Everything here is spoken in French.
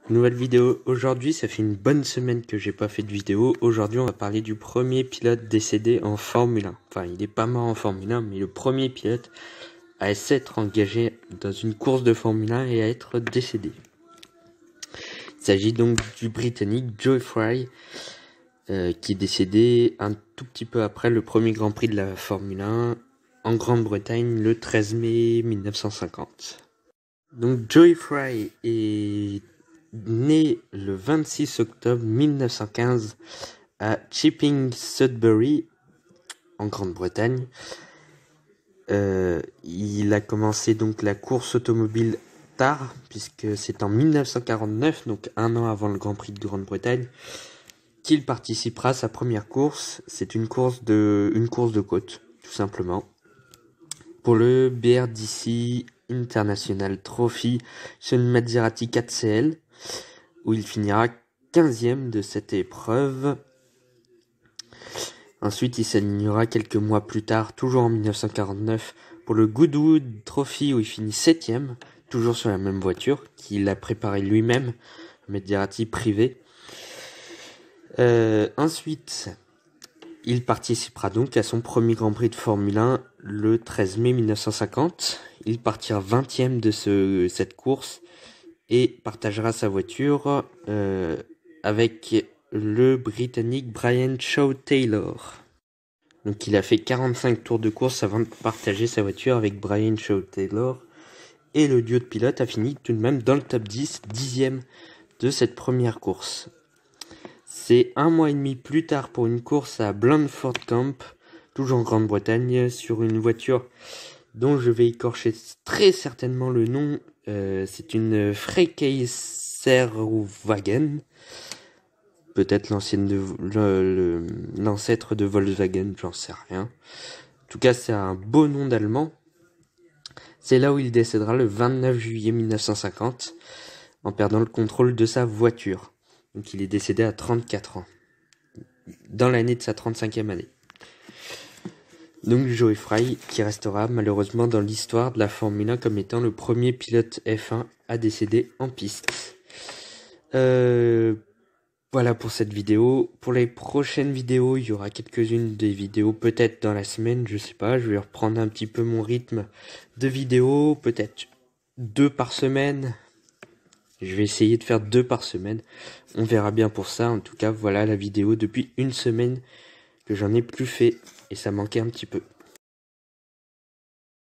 Nouvelle vidéo aujourd'hui, ça fait une bonne semaine que j'ai pas fait de vidéo. Aujourd'hui, on va parler du premier pilote décédé en Formule 1. Enfin, il est pas mort en Formule 1, mais le premier pilote à s'être engagé dans une course de Formule 1 et à être décédé. Il s'agit donc du Britannique Joe Fry, qui est décédé un tout petit peu après le premier Grand Prix de la Formule 1 en Grande-Bretagne le 13 mai 1950. Donc Joe Fry est né le 26 octobre 1915 à Chipping Sudbury en Grande-Bretagne. Il a commencé donc la course automobile tard, puisque c'est en 1949, donc un an avant le Grand Prix de Grande-Bretagne, qu'il participera à sa première course. C'est une course de côte, tout simplement, pour le BRDC International Trophy sur une Maserati 4CL, où il finira 15e de cette épreuve. Ensuite, il s'alignera quelques mois plus tard, toujours en 1949, pour le Goodwood Trophy, où il finit 7e, toujours sur la même voiture, qu'il a préparée lui-même, Maserati privé. Ensuite, il participera donc à son premier Grand Prix de Formule 1 le 13 mai 1950. Il partira 20e de cette course et partagera sa voiture avec le Britannique Brian Shaw Taylor. Donc il a fait 45 tours de course avant de partager sa voiture avec Brian Shaw Taylor. Et le duo de pilotes a fini tout de même dans le top 10, 10e de cette première course. C'est un mois et demi plus tard pour une course à Blandford Camp, toujours en Grande-Bretagne, sur une voiture dont je vais écorcher très certainement le nom. C'est une Freikäserwagen, peut-être l'ancêtre de Volkswagen, j'en sais rien. En tout cas, c'est un beau nom d'allemand. C'est là où il décédera le 29 juillet 1950, en perdant le contrôle de sa voiture. Donc il est décédé à 34 ans, dans l'année de sa 35e année. Donc Joe Fry, qui restera malheureusement dans l'histoire de la Formule 1 comme étant le premier pilote F1 à décéder en piste. Voilà pour cette vidéo. Pour les prochaines vidéos, il y aura quelques-unes des vidéos peut-être dans la semaine, je sais pas, je vais reprendre un petit peu mon rythme de vidéos, peut-être 2 par semaine. Je vais essayer de faire 2 par semaine. On verra bien pour ça. En tout cas, voilà la vidéo depuis une semaine que j'en ai plus fait et ça manquait un petit peu.